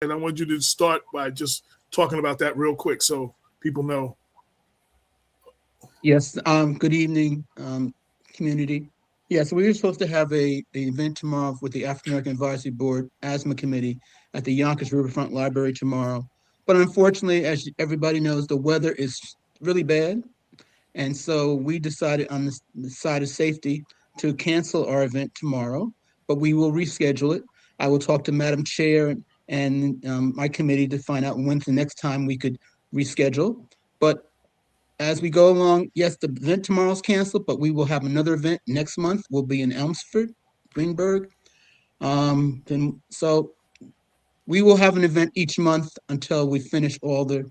And I want you to start by just talking about that real quick so people know. Yes, good evening, community. Yes, we were supposed to have a event tomorrow with the African American Advisory Board Asthma Committee at the Yonkers Riverfront Library tomorrow. But unfortunately, as everybody knows, the weather is really bad. And so we decided on the side of safety to cancel our event tomorrow, but we will reschedule it. I will talk to Madam Chair and my committee to find out when's the next time we could reschedule. But as we go along, yes, the event tomorrow's canceled, but we will have another event next month. We'll be in Elmsford, Greenberg. So we will have an event each month until we finish all the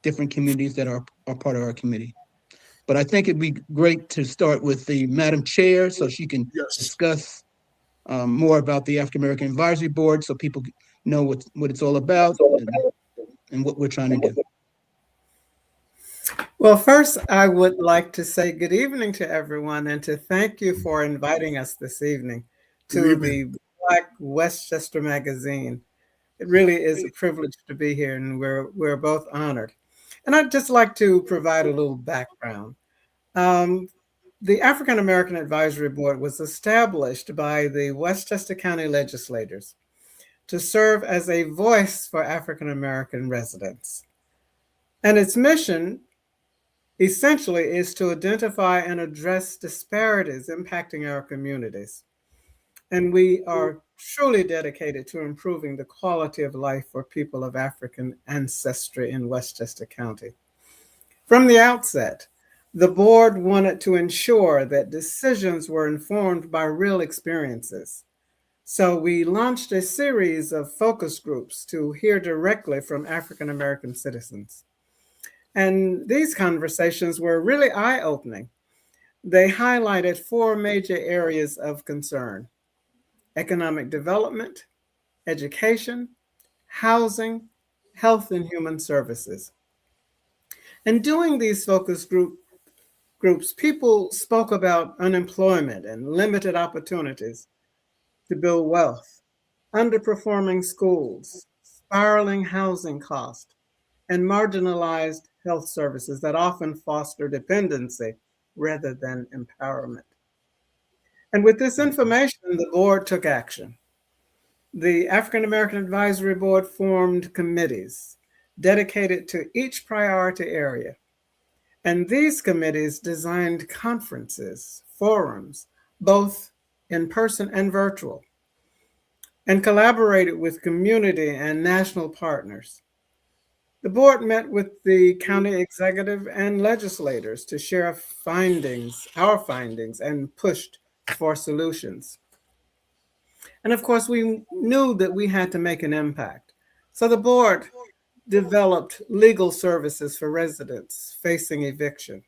different communities that are part of our committee. But I think it'd be great to start with the Madam Chair so she can Yes. discuss more about the African American Advisory Board so people know what it's all about and what we're trying to do. Well, first, I would like to say good evening to everyone and to thank you for inviting us this evening Good to evening. the Black Westchester magazine. It really is a privilege to be here, and we're both honored. And I'd just like to provide a little background. Um, the African American Advisory Board was established by the Westchester County legislators to serve as a voice for African American residents. And its mission essentially is to identify and address disparities impacting our communities. And we are truly dedicated to improving the quality of life for people of African ancestry in Westchester County. From the outset, the board wanted to ensure that decisions were informed by real experiences. So we launched a series of focus groups to hear directly from African American citizens. And these conversations were really eye opening. They highlighted four major areas of concern: economic development, education, housing, health, and human services. And doing these groups, people spoke about unemployment and limited opportunities to build wealth, underperforming schools, spiraling housing costs, and marginalized health services that often foster dependency rather than empowerment. And with this information, the board took action. The African American Advisory Board formed committees dedicated to each priority area. And these committees designed conferences, forums, both in person and virtual, and collaborated with community and national partners. The board met with the county executive and legislators to share our findings, and pushed for solutions. And of course, we knew that we had to make an impact. So the board developed legal services for residents facing eviction,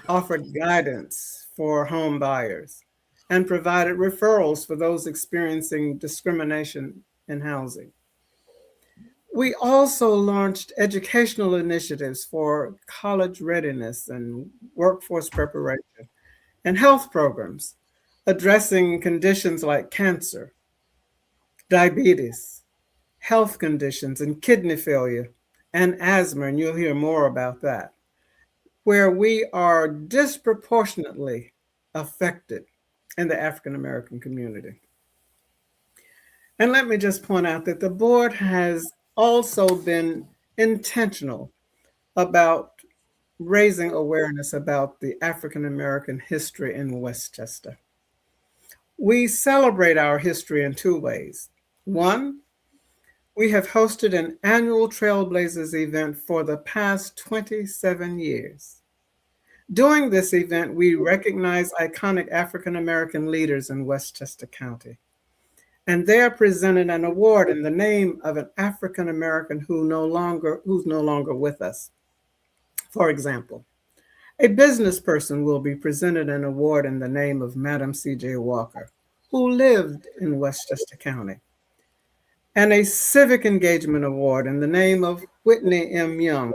offered guidance for home buyers, and provided referrals for those experiencing discrimination in housing. We also launched educational initiatives for college readiness and workforce preparation, and health programs addressing conditions like cancer, diabetes, health conditions, and kidney failure, and asthma, and you'll hear more about that, where we are disproportionately affected in the African American community. And let me just point out that the board has also been intentional about raising awareness about the African American history in Westchester. We celebrate our history in two ways. One, we have hosted an annual Trailblazers event for the past 27 years. During this event, we recognize iconic African American leaders in Westchester County. And they are presented an award in the name of an African American who's no longer with us. For example, a business person will be presented an award in the name of Madam C.J. Walker, who lived in Westchester County, and a civic engagement award in the name of Whitney M. Young,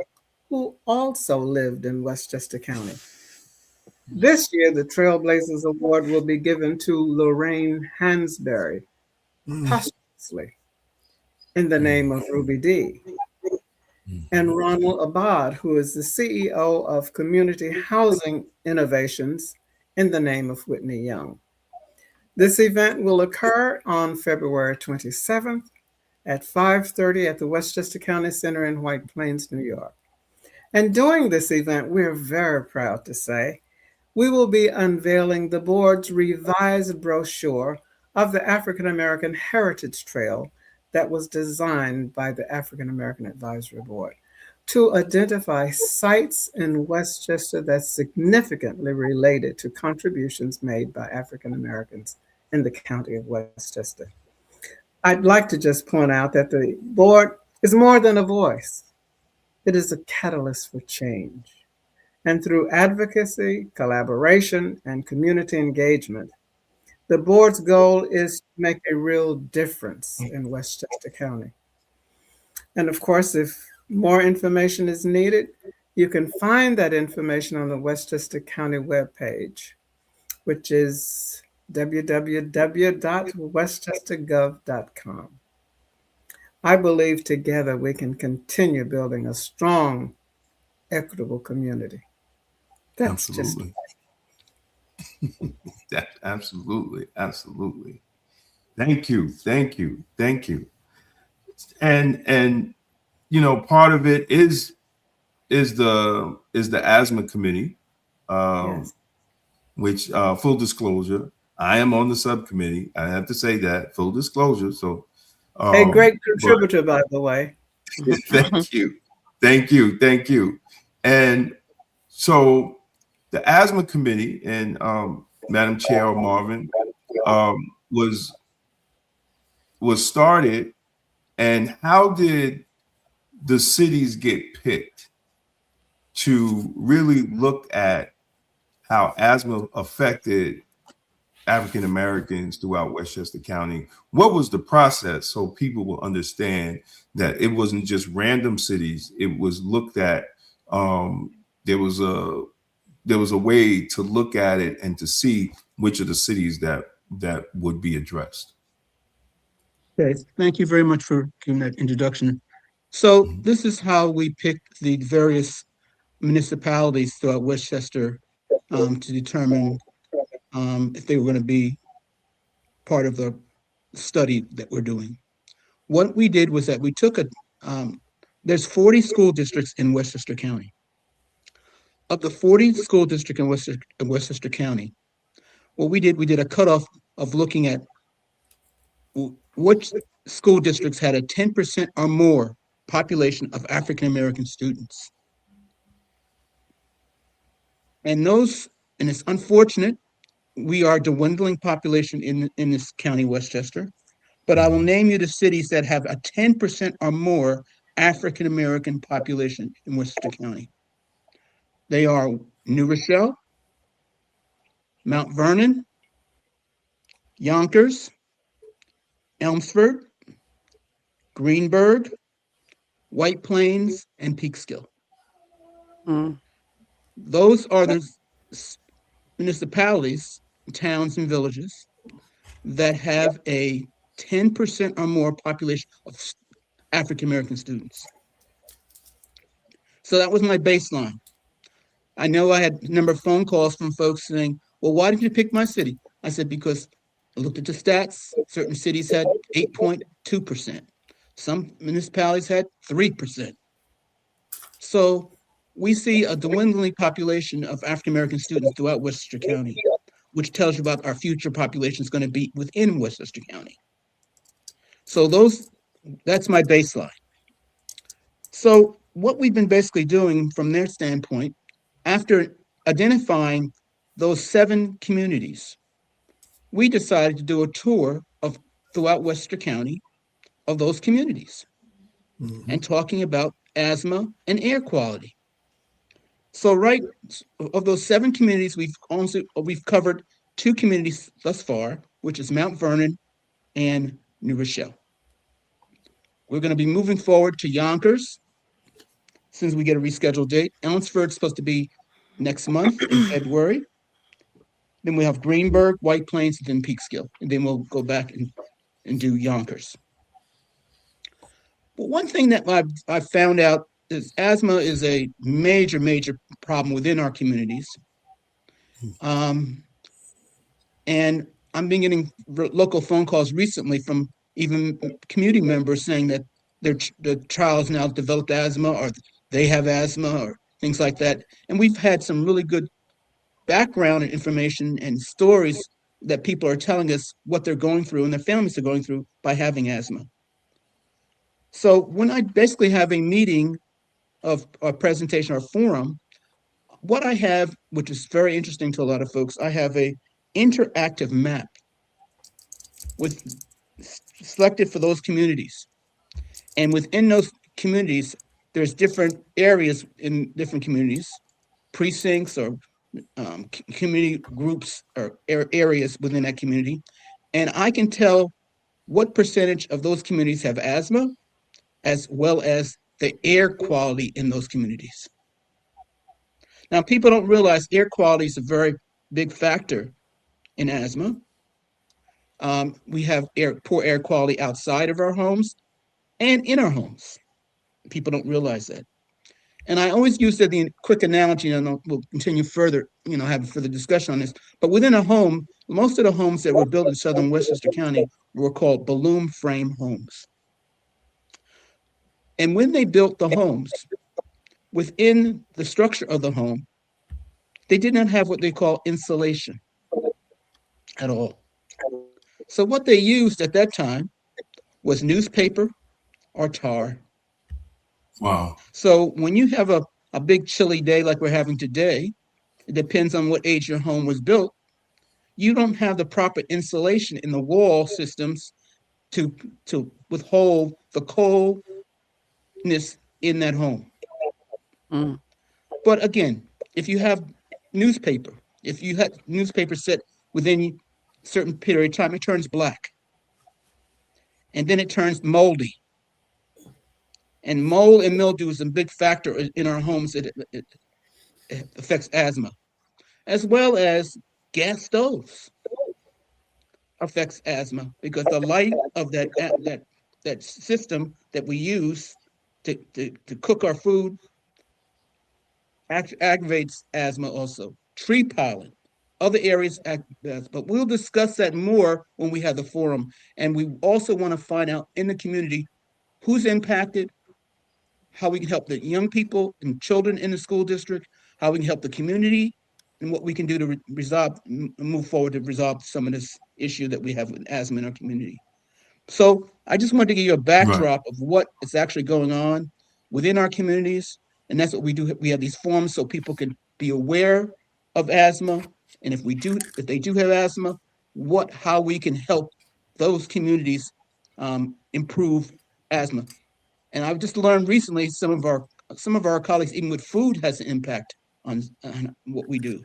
who also lived in Westchester County. This year, the Trailblazers Award will be given to Lorraine Hansberry Mm. posthumously. in the name of Ruby Dee, and Ronald Abad, who is the CEO of Community Housing Innovations in the name of Whitney Young. This event will occur on February 27th at 5:30 at the Westchester County Center in White Plains, New York. And during this event, we're very proud to say we will be unveiling the board's revised brochure of the African American Heritage Trail that was designed by the African American Advisory Board to identify sites in Westchester that significantly related to contributions made by African Americans in the county of Westchester. I'd like to just point out that the board is more than a voice. It is a catalyst for change. And through advocacy, collaboration, and community engagement, the board's goal is to make a real difference in Westchester County. And of course, if more information is needed, you can find that information on the Westchester County webpage, which is www.westchestergov.com. I believe together we can continue building a strong, equitable community. That's Absolutely. Absolutely. Absolutely. Thank you. Thank you. Thank you. And part of it is the asthma committee, yes. which full disclosure, I am on the subcommittee. I have to say that, full disclosure. So A great contributor, by the way. thank you. Thank you. Thank you. And so the asthma committee and Madam Chair Marvin was started, and how did the cities get picked to really look at how asthma affected African Americans throughout Westchester County? What was the process so people will understand that it wasn't just random cities? It was looked at. There was a way to look at it and to see which of the cities that would be addressed. Okay, thank you very much for giving that introduction. So this is how we picked the various municipalities throughout Westchester to determine if they were going to be part of the study that we're doing. What we did was that we took there's 40 school districts in Westchester County. Of the 40 school districts in Westchester County, what we did a cutoff of looking at which school districts had a 10% or more population of African American students. And it's unfortunate, we are a dwindling population in this county, Westchester, but I will name you the cities that have a 10% or more African American population in Westchester County. They are New Rochelle, Mount Vernon, Yonkers, Elmsford, Greenburgh, White Plains, and Peekskill. Those are the municipalities, towns, and villages that have a 10% or more population of African American students. So that was my baseline. I know I had a number of phone calls from folks saying, well, why did you pick my city? I said, because I looked at the stats. Certain cities had 8.2%. Some municipalities had 3%. So we see a dwindling population of African American students throughout Westchester County, which tells you about our future population is going to be within Westchester County. So that's my baseline. So what we've been basically doing from their standpoint, after identifying those 7 communities, we decided to do a tour throughout Westchester County of those communities and talking about asthma and air quality. So of those 7 communities, we've covered 2 communities thus far, which is Mount Vernon and New Rochelle. We're going to be moving forward to Yonkers since we get a rescheduled date. Elmsford's supposed to be next month in February. Then we have Greenburgh, White Plains, and then Peekskill. And then we'll go back and do Yonkers. But one thing that I've found out is asthma is a major, major problem within our communities. And I'm been getting local phone calls recently from even community members saying that the child has now developed asthma, or they have asthma, or things like that. And we've had some really good background and information and stories that people are telling us what they're going through and their families are going through by having asthma. So when I basically have a meeting of a presentation or forum, what I have, which is very interesting to a lot of folks, I have a interactive map with selected for those communities. And within those communities, there's different areas in different communities, precincts or community groups or areas within that community. And I can tell what percentage of those communities have asthma, as well as the air quality in those communities. Now, people don't realize air quality is a very big factor in asthma. We have poor air quality outside of our homes and in our homes. People don't realize that. And I always use the quick analogy, and we'll continue further, have further discussion on this. But within a home, most of the homes that were built in southern Westchester County were called balloon frame homes. And when they built the homes, within the structure of the home, they did not have what they call insulation at all. So what they used at that time was newspaper or tar. Wow. So when you have a big chilly day like we're having today, it depends on what age your home was built, you don't have the proper insulation in the wall systems to withhold the coldness in that home. Mm. But again, if you have newspaper set within a certain period of time, it turns black. And then it turns moldy. And mold and mildew is a big factor in our homes. It affects asthma, as well as gas stoves affects asthma, because the light of that system that we use to cook our food aggravates asthma also. Tree pollen, other areas, but we'll discuss that more when we have the forum. And we also want to find out in the community who's impacted, how we can help the young people and children in the school district, how we can help the community, and what we can do to move forward to resolve some of this issue that we have with asthma in our community. So I just wanted to give you a backdrop of what is actually going on within our communities. And that's what we do. We have these forums so people can be aware of asthma. And if they do have asthma, how we can help those communities improve asthma. And I've just learned recently some of our colleagues, even with food, has an impact on what we do.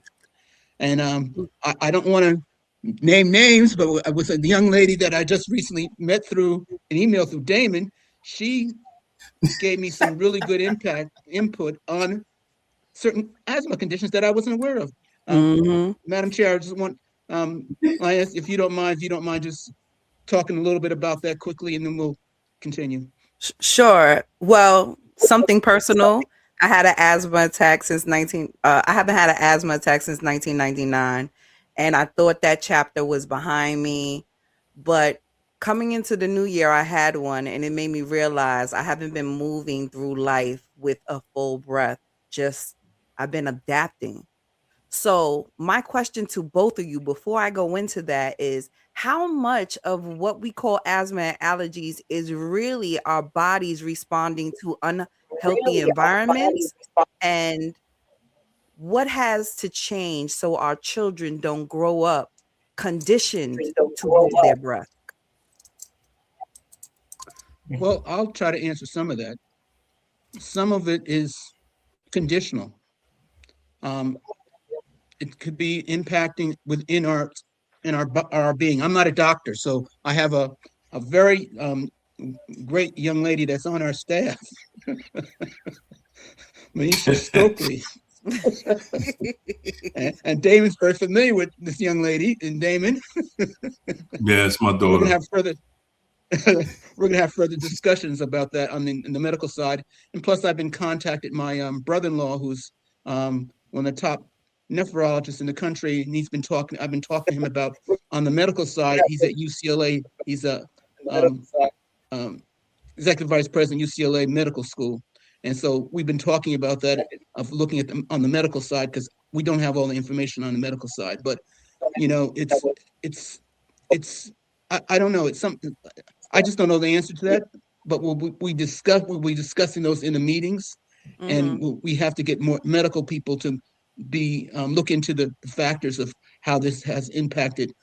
And I don't want to name names, but with a young lady that I just recently met through an email through Damon, she gave me some really good input on certain asthma conditions that I wasn't aware of. Madam Chair, I just want, Linus, if you don't mind just talking a little bit about that quickly, and then we'll continue. Sure. Well, something personal. I had an asthma attack since I haven't had an asthma attack since 1999. And I thought that chapter was behind me. But coming into the new year, I had one, and it made me realize I haven't been moving through life with a full breath. I've been adapting. So my question to both of you before I go into that is, how much of what we call asthma and allergies is really our bodies responding to unhealthy environments, and what has to change so our children don't grow up conditioned to hold their breath? Well, I'll try to answer some of that. Some of it is conditional. It could be impacting within our being. I'm not a doctor, so I have a very great young lady that's on our staff, Manisha Stokely. and Damon's very familiar with this young lady, and Damon. Yeah, it's my daughter. We're gonna have further. we're going to have further discussions about that in the medical side. And plus, I've been contacted my brother-in-law, who's one of the top nephrologists in the country, and I've been talking to him about on the medical side. He's at UCLA. He's a um, executive vice president, UCLA Medical School. And so we've been talking about that, of looking at them on the medical side, because we don't have all the information on the medical side. But, I don't know. It's something, I just don't know the answer to that. But we'll be discussing those in the meetings. And we have to get more medical people to look into the factors of how this has impacted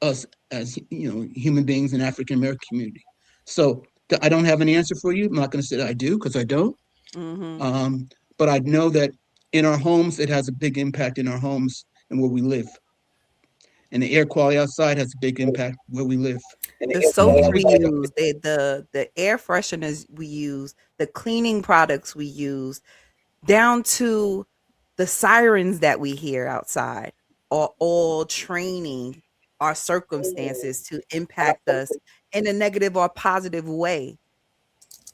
us as human beings in African American community. So I don't have an answer for you. I'm not going to say that I do, because I don't. But I know that in our homes, it has a big impact in our homes and where we live. And the air quality outside has a big impact where we live. The soaps we use, the air fresheners we use, the cleaning products we use, down to the sirens that we hear outside, are all training our circumstances to impact us in a negative or positive way.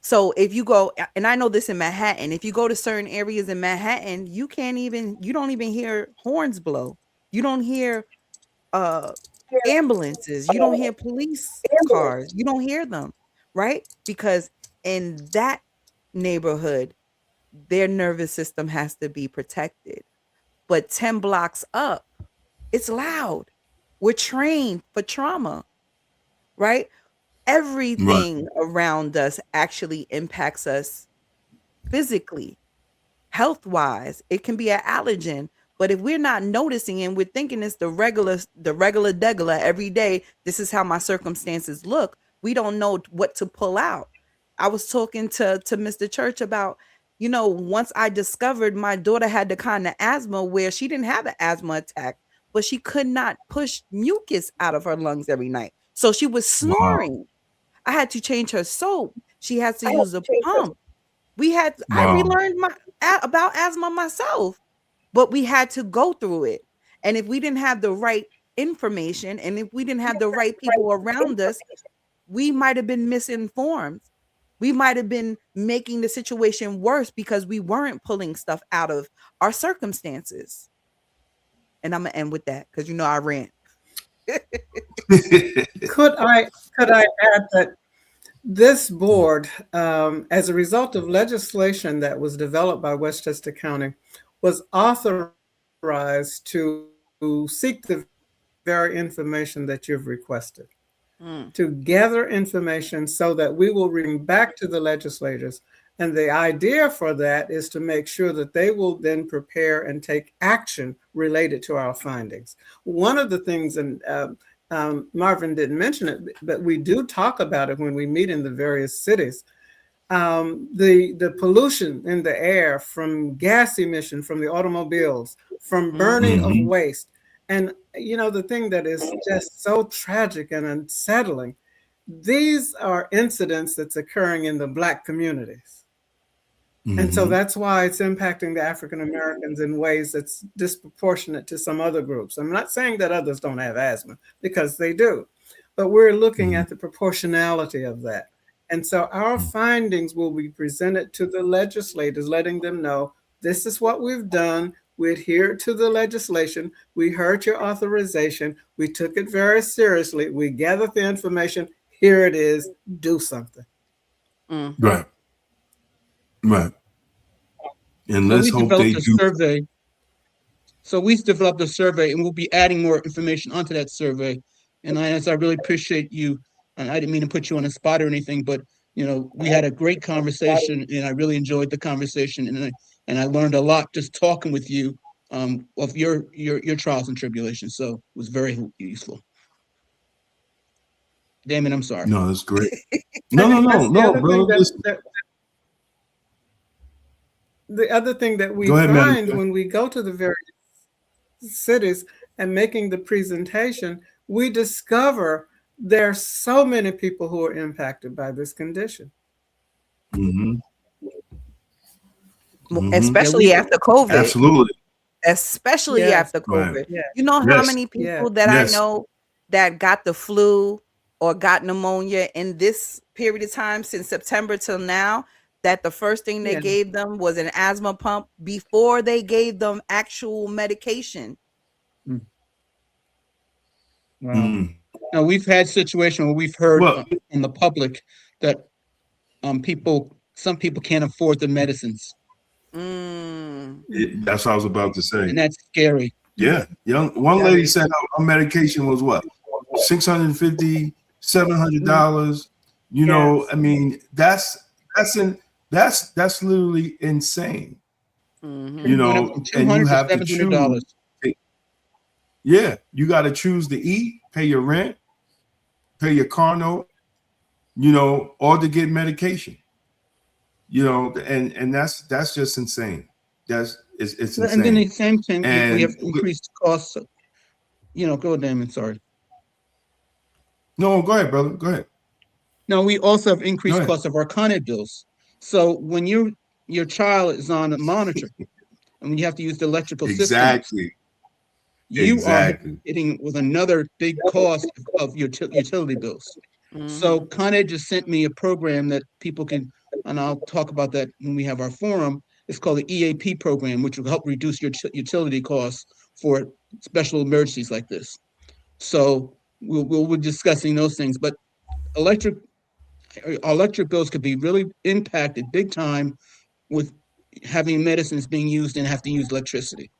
So if you go, and I know this in Manhattan, if you go to certain areas in Manhattan, you don't even hear horns blow. You don't hear ambulances. You don't hear police cars. You don't hear them, right? Because in that neighborhood, their nervous system has to be protected. But 10 blocks up, it's loud. We're trained for trauma, right? Everything around us actually impacts us physically, health wise. It can be an allergen, but if we're not noticing and we're thinking it's the regular degular every day, this is how my circumstances look, we don't know what to pull out. I was talking to Mr. Church about, once I discovered my daughter had the kind of asthma where she didn't have an asthma attack, but she could not push mucus out of her lungs every night. So she was snoring. I had to change her soap. She had to use a pump. I relearned about asthma myself, but we had to go through it. And if we didn't have the right information, and if we didn't have the right people around us, we might have been misinformed. We might have been making the situation worse because we weren't pulling stuff out of our circumstances. And I'm gonna end with that because I rant. Could I add that this board, as a result of legislation that was developed by Westchester County, was authorized to seek the very information that you've requested, to gather information so that we will bring back to the legislators. And the idea for that is to make sure that they will then prepare and take action related to our findings. One of the things, and Marvin didn't mention it, but we do talk about it when we meet in the various cities, the pollution in the air from gas emission, from the automobiles, from burning of waste. And, the thing that is just so tragic and unsettling, these are incidents that's occurring in the Black communities. And so that's why it's impacting the African Americans in ways that's disproportionate to some other groups. I'm not saying that others don't have asthma, because they do, but we're looking at the proportionality of that. And so our findings will be presented to the legislators, letting them know this is what we've done. We adhered to the legislation. We heard your authorization. We took it very seriously. We gathered the information. Here it is. Do something. Right. And let's hope they do. Survey. So we developed a survey, and we'll be adding more information onto that survey. And I really appreciate you. And I didn't mean to put you on the spot or anything, but we had a great conversation, and I really enjoyed the conversation, and I learned a lot just talking with you of your trials and tribulations. So it was very useful. Damon, I'm sorry. No, that's great. No, brother. The other thing that we find when we go to the various cities and making the presentation, we discover there are so many people who are impacted by this condition. Especially after COVID. Absolutely. Especially after COVID. Right. You know how many people that I know that got the flu or got pneumonia in this period of time since September till now, that the first thing they Yeah. gave them was an asthma pump before they gave them actual medication. Wow. Now we've had situations where we've heard Well, in the public that some people can't afford the medicines, that's what I was about to say. and that's scary. Yeah, one lady said her medication was what, $650, $700. You know, Yes. I mean, that's literally insane. Mm-hmm. You Went up know, from and you $200 to have to $700. choose. Yeah, you got to choose to eat, pay your rent, pay your car note, you know, or to get medication. You know, and that's just insane. It's And then the insane. same thing, we have And increased costs. Go ahead, Damon. Sorry. no, go ahead, brother. Go ahead. No, we also have Go increased ahead. costs of our Con Ed bills. So when your child is on a monitor and when you have to use the electrical systems, Exactly. you are Exactly. hitting with another big cost of your utility bills. So Con Ed just sent me a program that people can, and I'll talk about that when we have our forum. It's called the EAP program, which will help reduce your utility costs for special emergencies like this. So we'll be discussing those things, but electric bills could be really impacted big time with having medicines being used and have to use electricity,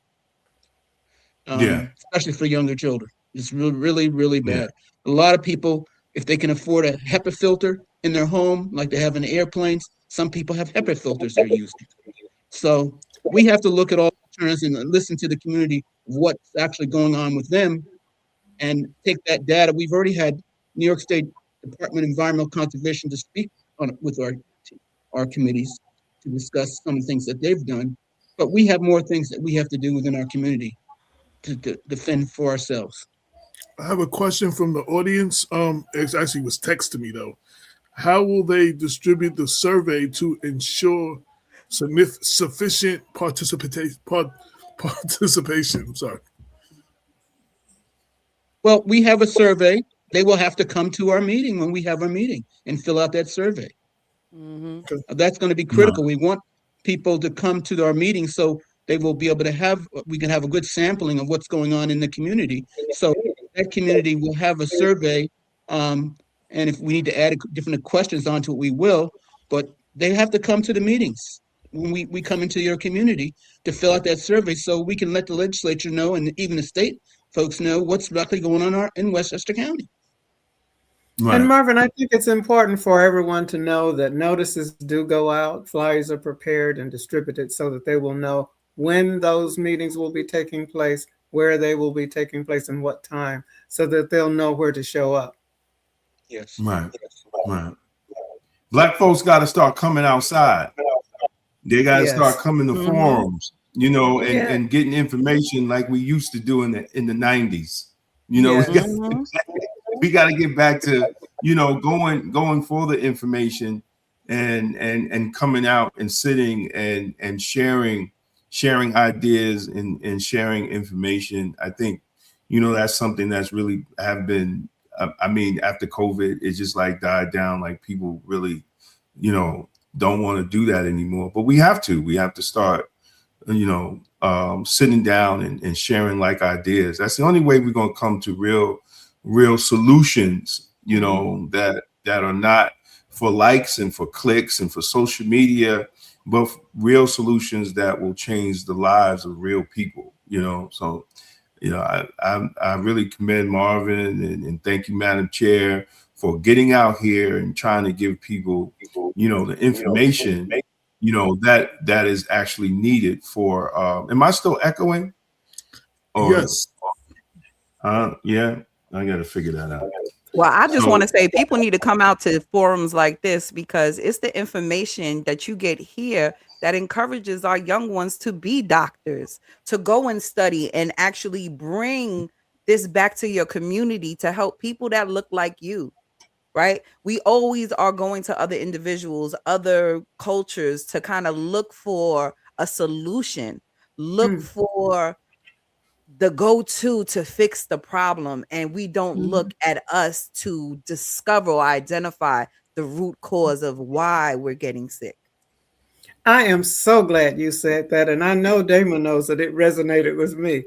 Yeah. especially for younger children. It's really, really Yeah. bad. A lot of people, if they can afford a HEPA filter in their home, like they have in airplanes, some people have HEPA filters they're using. So we have to look at all alternatives and listen to the community, what's actually going on with them, and take that data. We've already had New York State Department of Environmental Conservation to speak on with our committees to discuss some of the things that they've done. But we have more things that we have to do within our community to defend for ourselves. I have a question from the audience. It actually was text to me though. How will they distribute the survey to ensure sufficient participation? I'm sorry. Well, we have a survey. They will have to come to our meeting when we have our meeting and fill out that survey. That's going to be critical. We want people to come to our meeting so they will be able to we can have a good sampling of what's going on in the community. So that community will have a survey. And if we need to add different questions onto it, we will, but they have to come to the meetings when we come into your community to fill out that survey so we can let the legislature know and even the state folks know what's exactly going on in Westchester County. Right. And Marvin, I think it's important for everyone to know that notices do go out, flyers are prepared and distributed so that they will know when those meetings will be taking place, where they will be taking place, and what time, so that they'll know where to show up. Yes. Right. Right. Black folks got to start coming outside. They got to start coming to forums, you know, and getting information like we used to do in the 90s. You know, we got to get back to, you know, going for the information and coming out and sitting and sharing ideas and sharing information. I think, you know, that's something that's really have been, I mean, after COVID, it just like died down. Like people really, you know, don't want to do that anymore, but we have to start, you know, sitting down and sharing like ideas. That's the only way we're going to come to real solutions, you know, that are not for likes and for clicks and for social media, but real solutions that will change the lives of real people, you know. So, you know, I really commend Marvin and thank you, Madam Chair, for getting out here and trying to give people, you know, the information, you know, that is actually needed for, am I still echoing? Or, Yes. Yeah, I got to figure that out. Well, I just want to say people need to come out to forums like this because it's the information that you get here that encourages our young ones to be doctors, to go and study and actually bring this back to your community to help people that look like you, right? We always are going to other individuals, other cultures to kind of look for a solution, look for the go-to to fix the problem, and we don't look at us to discover or identify the root cause of why we're getting sick. I am so glad you said that. And I know Damon knows that it resonated with me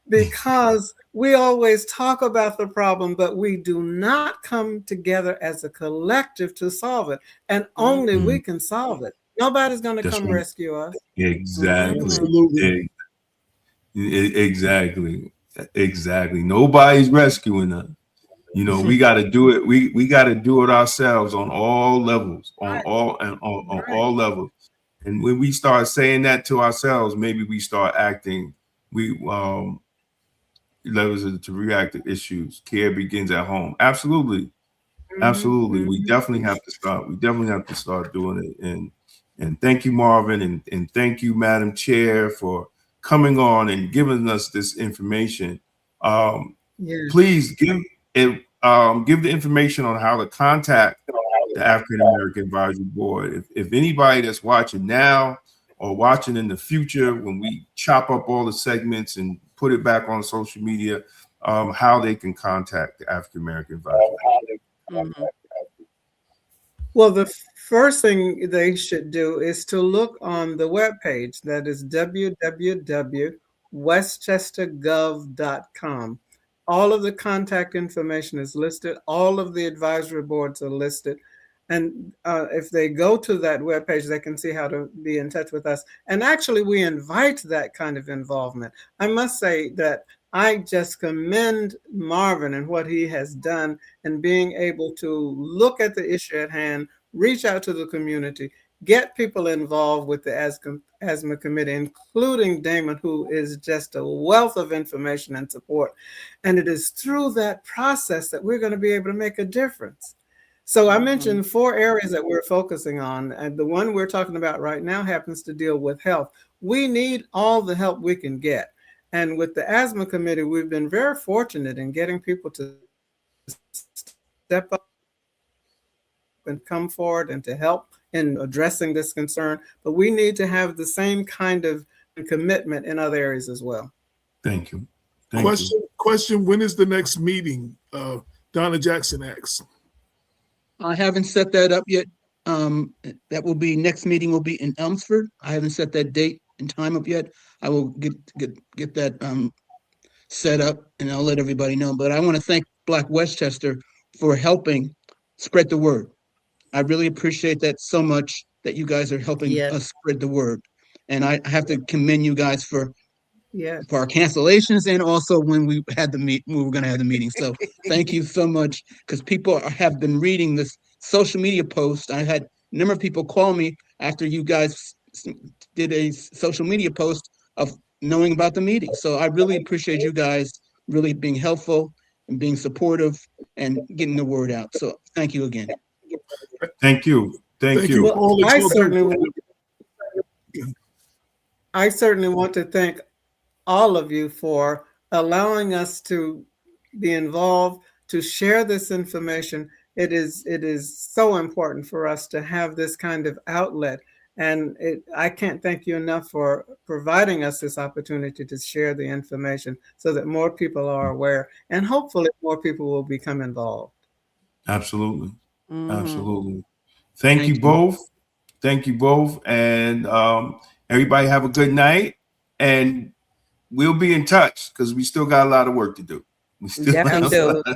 because we always talk about the problem, but we do not come together as a collective to solve it. And only we can solve it. Nobody's going to That's come right. rescue us. Exactly. Absolutely. Exactly. Nobody's rescuing us. You know, we got to do it. We got to do it ourselves on all levels, on all levels. And when we start saying that to ourselves, maybe we start acting. Levels to react to issues. Care begins at home. Absolutely. Absolutely. We definitely have to start. We definitely have to start doing it. And thank you, Marvin, and thank you, Madam Chair, for coming on and giving us this information. Please give the information on how to contact the African American Advisory Board. If anybody that's watching now or watching in the future, when we chop up all the segments and put it back on social media, how they can contact the African American Advisory Board. Well, the first thing they should do is to look on the webpage. That is www.westchestergov.com. All of the contact information is listed. All of the advisory boards are listed. And if they go to that webpage, they can see how to be in touch with us. And actually, we invite that kind of involvement. I must say that I just commend Marvin and what he has done in being able to look at the issue at hand, reach out to the community, get people involved with the asthma committee, including Damon, who is just a wealth of information and support. And it is through that process that we're going to be able to make a difference. So I mentioned 4 areas that we're focusing on, and the one we're talking about right now happens to deal with health. We need all the help we can get. And with the asthma committee, we've been very fortunate in getting people to step up and come forward and to help in addressing this concern. But we need to have the same kind of commitment in other areas as well. Thank you. Question, when is the next meeting? Donna Jackson asks. I haven't set that up yet. That will be, next meeting will be in Elmsford. I haven't set that date and time up yet. I will get that set up, and I'll let everybody know. But I want to thank Black Westchester for helping spread the word. I really appreciate that so much, that you guys are helping us spread the word. And I have to commend you guys for our cancellations, and also when we had we were going to have the meeting. So thank you so much, because people have been reading this social media post. I had a number of people call me after you guys did a social media post of knowing about the meeting. So I really appreciate you guys really being helpful and being supportive and getting the word out. So thank you again. Thank you. Thank you. Well, I certainly want to thank all of you for allowing us to be involved, to share this information. It is so important for us to have this kind of outlet. And I can't thank you enough for providing us this opportunity to share the information so that more people are aware, and hopefully more people will become involved. Absolutely. Absolutely. Thank you both. Thank you both. And everybody have a good night. And we'll be in touch, because we still got a lot of work to do. We still Absolutely.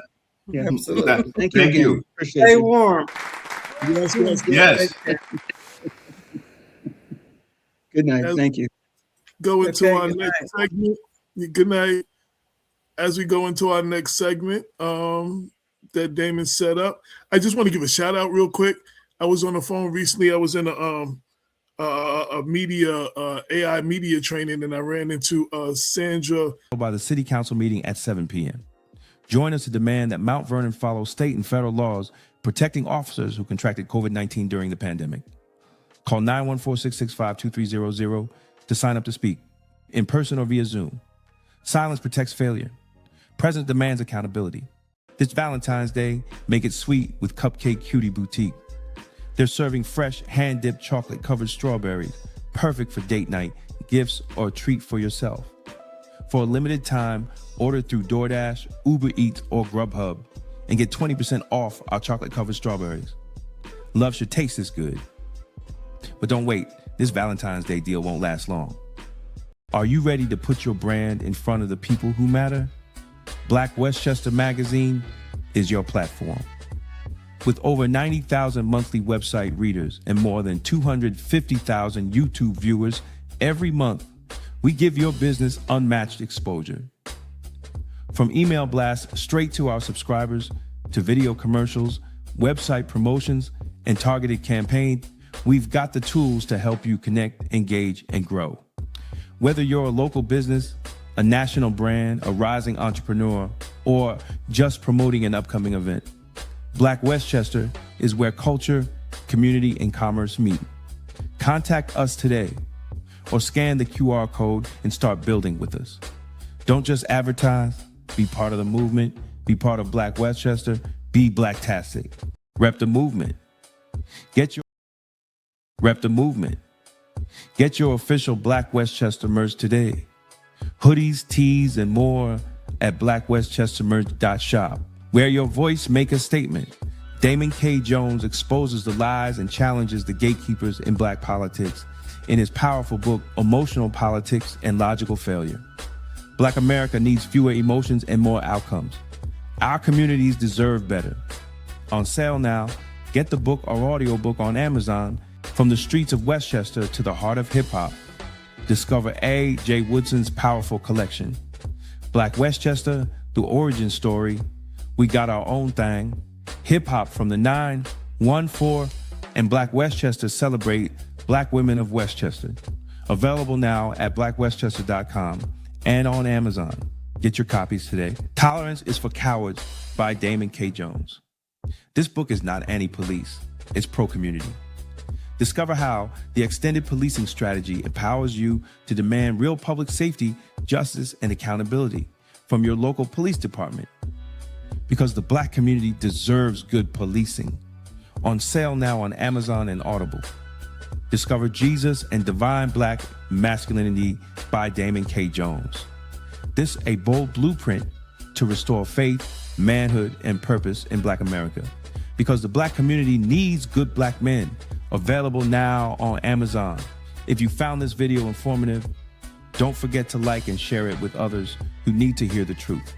Thank you again. Appreciate Stay you. warm. Yes. Good night. Thank you. Go into our next segment. Good night. As we go into our next segment that Damon set up, I just want to give a shout out real quick. I was on the phone recently. I was in a media AI media training, and I ran into Sandra by the City Council meeting at 7 p.m. Join us to demand that Mount Vernon follow state and federal laws protecting officers who contracted COVID-19 during the pandemic. Call 914-665-2300 to sign up to speak, in person or via Zoom. Silence protects failure. President demands accountability. This Valentine's Day, make it sweet with Cupcake Cutie Boutique. They're serving fresh, hand-dipped chocolate-covered strawberries, perfect for date night, gifts, or a treat for yourself. For a limited time, order through DoorDash, Uber Eats, or Grubhub and get 20% off our chocolate-covered strawberries. Love should taste this good. But don't wait, this Valentine's Day deal won't last long. Are you ready to put your brand in front of the people who matter? Black Westchester Magazine is your platform. With over 90,000 monthly website readers and more than 250,000 YouTube viewers every month, we give your business unmatched exposure. From email blasts straight to our subscribers, to video commercials, website promotions, and targeted campaigns, we've got the tools to help you connect, engage, and grow. Whether you're a local business, a national brand, a rising entrepreneur, or just promoting an upcoming event, Black Westchester is where culture, community, and commerce meet. Contact us today or scan the QR code and start building with us. Don't just advertise, be part of the movement, be part of Black Westchester, be Blacktastic. Rep the movement. Get your official Black Westchester merch today. Hoodies, tees, and more at blackwestchestermerch.shop. Wear your voice, make a statement. Damon K. Jones exposes the lies and challenges the gatekeepers in Black politics in his powerful book, Emotional Politics and Logical Failure. Black America needs fewer emotions and more outcomes. Our communities deserve better. On sale now, get the book or audiobook on Amazon. From the streets of Westchester to the heart of hip-hop, discover A.J. Woodson's powerful collection. Black Westchester, the origin story. We got our own thing. Hip-hop from the 9, 1, 4, and Black Westchester celebrate Black women of Westchester. Available now at blackwestchester.com and on Amazon. Get your copies today. Tolerance is for Cowards by Damon K. Jones. This book is not anti-police, it's pro-community. Discover how the extended policing strategy empowers you to demand real public safety, justice, and accountability from your local police department. Because the Black community deserves good policing. On sale now on Amazon and Audible. Discover Jesus and Divine Black Masculinity by Damon K. Jones. This a bold blueprint to restore faith, manhood, and purpose in Black America. Because the Black community needs good Black men. Available now on Amazon. If you found this video informative, don't forget to like and share it with others who need to hear the truth.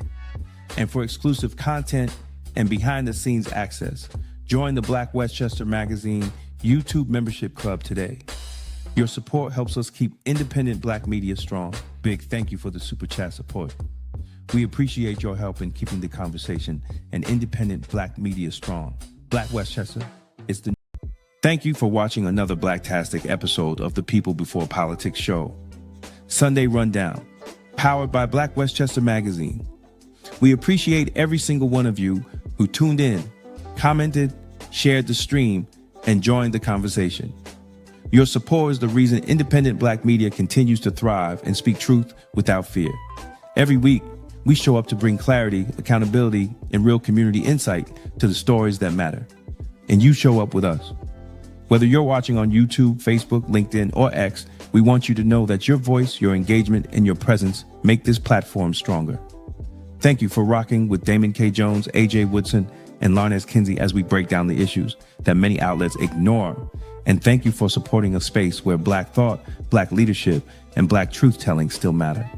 And for exclusive content and behind the scenes access, join the Black Westchester Magazine YouTube membership club today. Your support helps us keep independent Black media strong. Big thank you for the Super Chat support. We appreciate your help in keeping the conversation and independent Black media strong. Black Westchester is the Thank you for watching another Blacktastic episode of the People Before Politics show. Sunday Rundown, powered by Black Westchester Magazine. We appreciate every single one of you who tuned in, commented, shared the stream, and joined the conversation. Your support is the reason independent Black media continues to thrive and speak truth without fear. Every week, we show up to bring clarity, accountability, and real community insight to the stories that matter. And you show up with us. Whether you're watching on YouTube, Facebook, LinkedIn, or X, we want you to know that your voice, your engagement, and your presence make this platform stronger. Thank you for rocking with Damon K. Jones, A.J. Woodson, and Larnez Kinsey as we break down the issues that many outlets ignore. And thank you for supporting a space where Black thought, Black leadership, and Black truth-telling still matter.